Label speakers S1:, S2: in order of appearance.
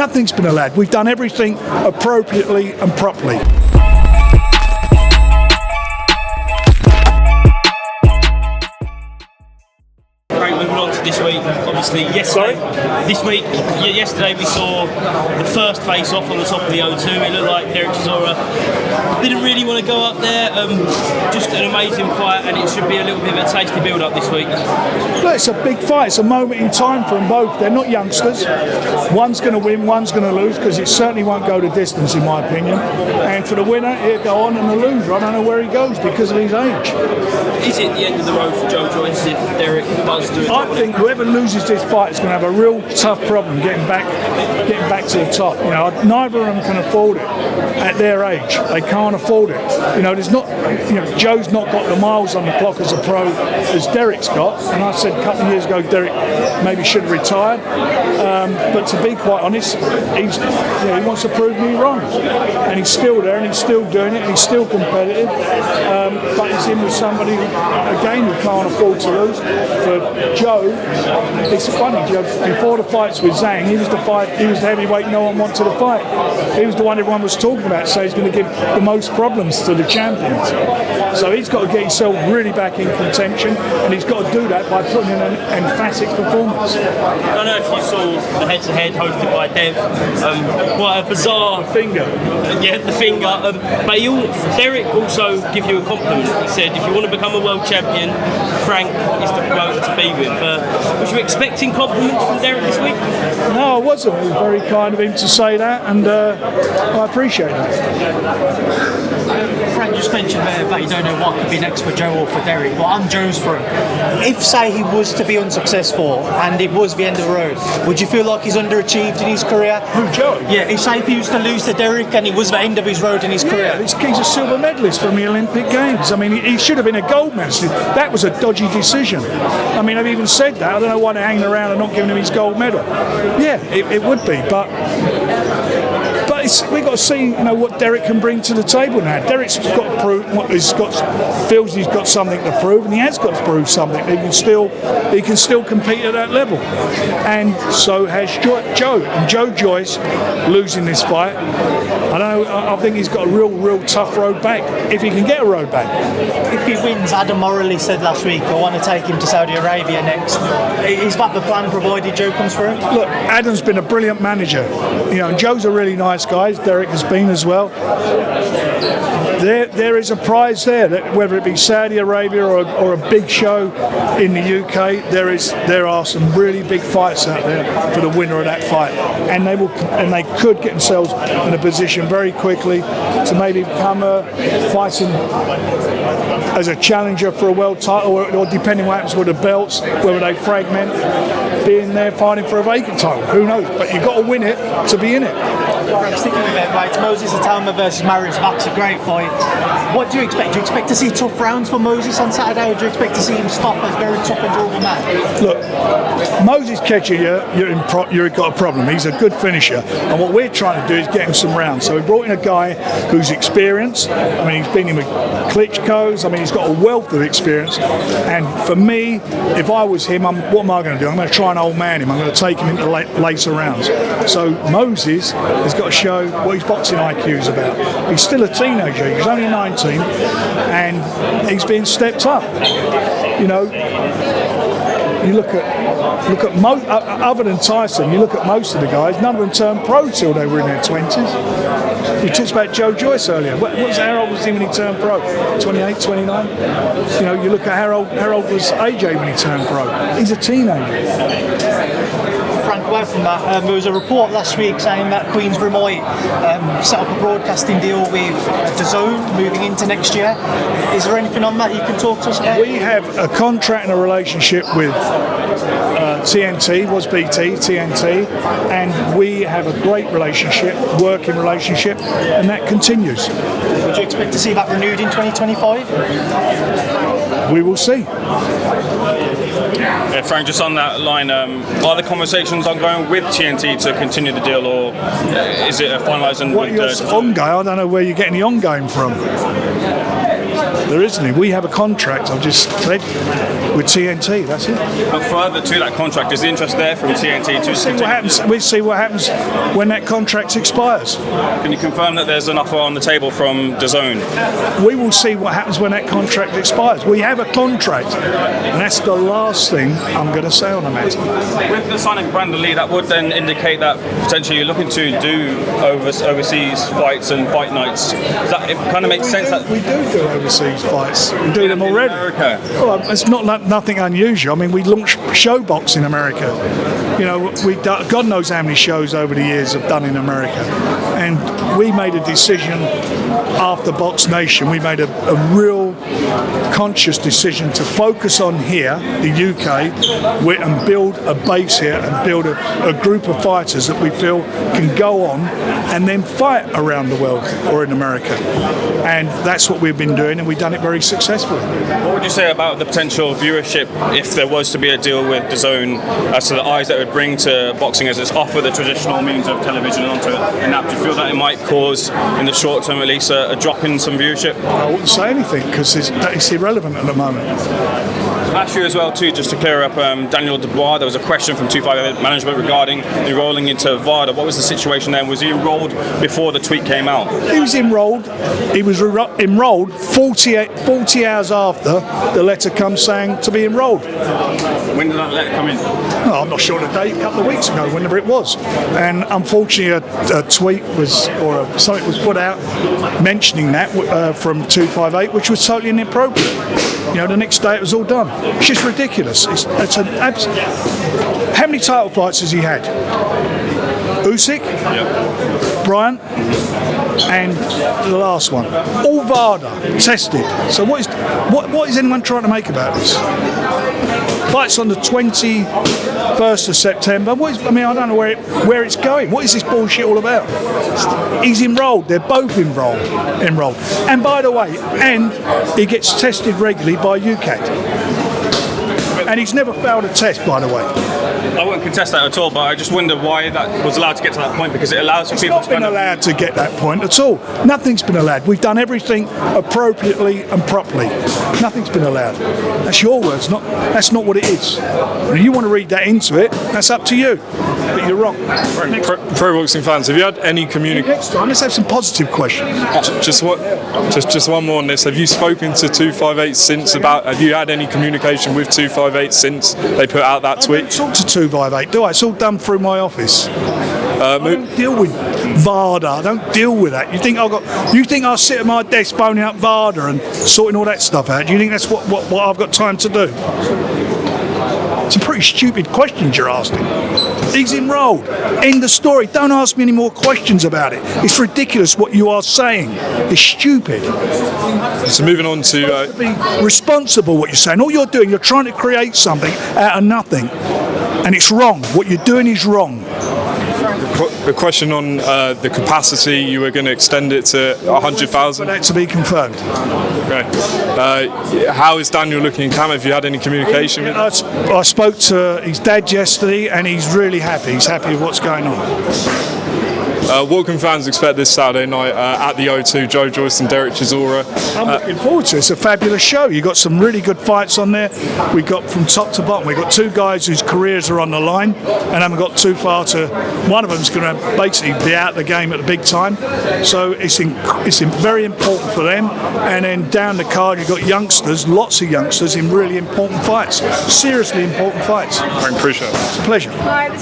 S1: Nothing's been allowed. We've done everything appropriately and properly.
S2: Moving on to this week, obviously yesterday we saw the first face-off on the top of the O2. It looked like Derek Chisora didn't really want to go up there. Just an amazing fight, and it should be a little bit of a tasty build-up this week.
S1: Look, it's a big fight. It's a moment in time for them both. They're not youngsters. One's going to win, one's going to lose, because it certainly won't go the distance, in my opinion. And for the winner, he'll go on, and the loser, I don't know where he goes because of his age.
S2: Is it the end of the road for Joe Joyce if Derek does do it?
S1: I think whoever loses this fight is going to have a real tough problem getting back to the top. You know, neither of them can afford it at their age. They can't afford it. You know, Joe's not got the miles on the clock as a pro as Derek's got. And I said a couple of years ago, Derek maybe should have retired. But to be quite honest, he wants to prove me wrong, and he's still there, and he's still doing it, and he's still competitive. But he's in with somebody again who can't afford to lose. For Joe, it's funny, Joe, before the fights with Zhang, he was the heavyweight no one wanted to fight. He was the one everyone was talking about, so he's going to give the most problems to the champions. So he's got to get himself really back in contention, and he's got to do that by putting in an emphatic performance.
S2: I don't know if you saw the head-to-head hosted by Dev. Quite a bizarre
S1: finger.
S2: Yeah, the finger. But Derek also give you a compliment. He said, if you want to become a world champion, Frank is the promoter to be with. Was you expecting compliments from Derek this week?
S1: No, I wasn't. It was very kind of him to say that, and I appreciate it.
S3: Frank just mentioned there that you don't know what could be next for Joe or for Derek, but on Joe's front, if say he was to be unsuccessful and it was the end of the road, would you feel like he's underachieved in his career?
S1: Who, Joe?
S3: Yeah, if say if he was to lose to Derek and it was the end of his road in his career.
S1: He's a silver medalist from the Olympic Games. I mean, he should have been a gold medalist. That was a dodgy decision. I mean, I've even said that. I don't know why they're hanging around and not giving him his gold medal. Yeah, it would be, but we've got to see, what Derek can bring to the table now. Derek's got to prove feels he's got something to prove, and he has got to prove something. He can still compete at that level, and so has Joe. And Joe Joyce losing this fight, I don't know. I think he's got a real tough road back if he can get a road back.
S3: If he wins, Adam Morley said last week, I want to take him to Saudi Arabia next. Is that the plan, provided Joe comes through?
S1: Look, Adam's been a brilliant manager. And Joe's a really nice guy. Derek has been as well. There is a prize there, that whether it be Saudi Arabia or a big show in the UK, there are some really big fights out there for the winner of that fight, and they could get themselves in a position very quickly to maybe become fighting as a challenger for a world title, or depending what happens with the belts, whether they fragment, being there fighting for a vacant title. Who knows? But you've got to win it to be in it.
S3: Sticking with it, right? Moses Atama versus Marius Vax, a great fight. What do you expect? Do you expect to see tough rounds for Moses on Saturday, or do you expect to see him stop as very tough and durable man?
S1: Look, Moses catching you've got a problem. He's a good finisher, and what we're trying to do is get him some rounds. So we brought in a guy who's experienced. I mean, he's been in with Klitschko's. I mean, he's got a wealth of experience. And for me, if I was him, what am I going to do? I'm going to try and old man him. I'm going to take him into later rounds. So Moses has got to show what his boxing IQ is about. He's still a teenager. He's only 19, and he's been stepped up. You look at other than Tyson, you look at most of the guys, none of them turned pro till they were in their 20s. You talked about Joe Joyce earlier. How old was he when he turned pro? 28, 29? You look at Harold was AJ when he turned pro. He's a teenager.
S3: Frank, away from that, there was a report last week saying that Queensbury might set up a broadcasting deal with DAZN moving into next year. Is there anything on that you can talk to us about?
S1: We have a contract and a relationship with TNT, was BT, TNT, and we have a great relationship, working relationship, and that continues.
S3: Would you expect to see that renewed in 2025?
S1: We will see.
S4: Yeah, Frank, just on that line, are the conversations ongoing with TNT to continue the deal, or is it finalising?
S1: What you're ongoing? I don't know where you're getting the ongoing from. There isn't any. We have a contract, I've just said, with TNT, that's it.
S4: But further to that contract, is the interest there from TNT to
S1: See what happens. We see what happens when that contract expires.
S4: Can you confirm that there's an offer on the table from DAZN?
S1: We will see what happens when that contract expires. We have a contract, and that's the last thing I'm going to say on the matter.
S4: With the signing of Brandon Lee, that would then indicate that potentially you're looking to do overseas fights and fight nights. Does that, it kind of makes sense that
S1: we do overseas fights. We do them already.
S4: America.
S1: Well, it's nothing unusual. I mean, we launched Showbox in America. You know, we've done God knows how many shows over the years have done in America, and we made a decision after Box Nation. We made a real conscious decision to focus on here, the UK, and build a base here and build a group of fighters that we feel can go on and then fight around the world or in America. And that's what we've been doing, and we've done it very successfully.
S4: What would you say about the potential viewership if there was to be a deal with DAZN as to the eyes that it would bring to boxing as it's offer the traditional means of television onto it? And do you feel that it might cause, in the short term at least, a drop in some viewership?
S1: I wouldn't say anything because it's irrelevant at the moment.
S4: I'll ask you as well too, just to clear up Daniel Dubois, there was a question from 258 management regarding enrolling into VADA. What was the situation then? Was he enrolled before the tweet came out?
S1: He was enrolled. He was enrolled 40 hours after the letter comes saying to be enrolled.
S4: When did that letter come in?
S1: Oh, I'm not sure the date, a couple of weeks ago, whenever it was. And unfortunately a tweet was, or something was put out mentioning that from 258, which was totally inappropriate. You know, the next day it was all done. It's just ridiculous. It's an absolute. How many title fights has he had? Usyk, Bryant, and the last one. All VADA tested. So what is anyone trying to make about this? Fights on the 21st of September. I don't know where it's going. What is this bullshit all about? He's enrolled. They're both enrolled. And by the way, he gets tested regularly by UCAD. And he's never failed a test, by the way.
S4: I wouldn't contest that at all, but I just wonder why that was allowed to get to that point, because it allows for people to
S1: kind of... It's not been allowed to get that point at all. Nothing's been allowed. We've done everything appropriately and properly. Nothing's been allowed. That's your words, that's not what it is. And if you want to read that into it, that's up to you. But you're wrong.
S5: Pro boxing fans, have you had any communication?
S1: Next time, let's have some positive questions.
S5: Just one more on this. Have you spoken to 258 since about? Have you had any communication with 258 since they put out that tweet?
S1: I don't talk to 258, do I? It's all done through my office. I don't deal with VADA. I don't deal with that. You think I'll sit at my desk phoning up VADA and sorting all that stuff out? Do you think that's what I've got time to do? It's a pretty stupid question you're asking. He's enrolled. End of story. Don't ask me any more questions about it. It's ridiculous what you are saying. It's stupid.
S5: So moving on to...
S1: be responsible what you're saying. All you're doing, you're trying to create something out of nothing. And it's wrong. What you're doing is wrong.
S5: The question on the capacity, you were going to extend it to 100,000?
S1: For that to be confirmed.
S5: Okay. How is Daniel looking in camp? Have you had any communication with him?
S1: I spoke to his dad yesterday and he's really happy. He's happy with what's going on.
S5: What can fans expect this Saturday night at the O2? Joe Joyce and Derek Chisora.
S1: I'm looking forward to it. It's a fabulous show. You've got some really good fights on there. We've got from top to bottom. We've got two guys whose careers are on the line and haven't got too far to... One of them's going to basically be out of the game at the big time. So it's very important for them. And then down the card you've got youngsters, lots of youngsters in really important fights. Seriously important fights.
S5: I appreciate it.
S1: It's a pleasure.
S6: Hi,